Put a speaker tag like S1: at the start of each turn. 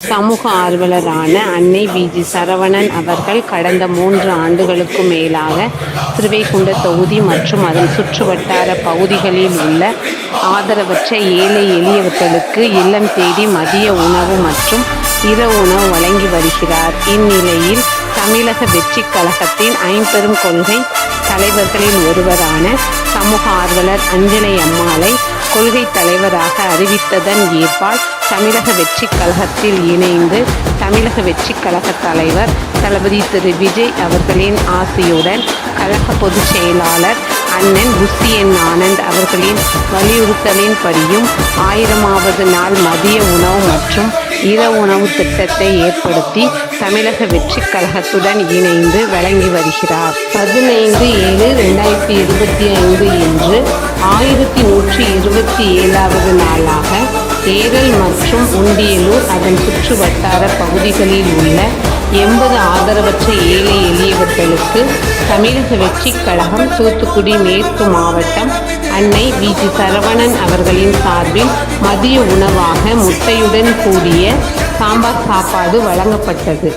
S1: சமூக ஆர்வலரான அன்னை வி.ஜி. சரவணன் அவர்கள் கடந்த 3 ஆண்டுகளுக்கு மேலாக திருவைகுண்ட தொகுதி மற்றும் அதன் சுற்றுவட்டார பகுதிகளில் உள்ள ஆதரவற்ற ஏழை எளியவர்களுக்கு இல்லம் தேடி மதிய உணவு மற்றும் இரவு உணவு வழங்கி வருகிறார். இந்நிலையில் தமிழக வெற்றிக் கழகத்தின் ஐம்பெரும் கொள்கை தலைவர்களில் ஒருவரான சமூக ஆர்வலர் அஞ்சலை அம்மாளை கொள்கை தலைவராக அறிவித்ததன் ஏற்பால் தமிழக வெற்றிக் கழகத்தில் இணைந்து தமிழக வெற்றிக் கழக தலைவர் தளபதி திரு விஜய் அவர்களின் ஆசையுடன் கழக பொதுச் செயலாளர் அண்ணன் புஷியன் ஆனந்த் அவர்களின் வலியுறுத்தலின்படியும் 1000வது நாள் மதிய உணவு மற்றும் இரவு உணவு திட்டத்தை ஏற்படுத்தி தமிழக வெற்றிக் கழகத்துடன் இணைந்து வழங்கி வருகிறார். 15/7/2025 இன்று 1127வது நாளாக தேரல் மற்றும் உண்டியலூர் அதன் சுற்று வட்டார பகுதிகளில் உள்ள 80 ஆதரவற்ற ஏழை எளியவர்களுக்கு தமிழக வெற்றிக் கழகம் தூத்துக்குடி மேற்கு மாவட்டம் அன்னை வி.ஜி. சரவணன் அவர்களின் சார்பில் மதிய உணவாக முட்டையுடன் கூடிய சாம்பார் சாப்பாடு வழங்கப்பட்டது.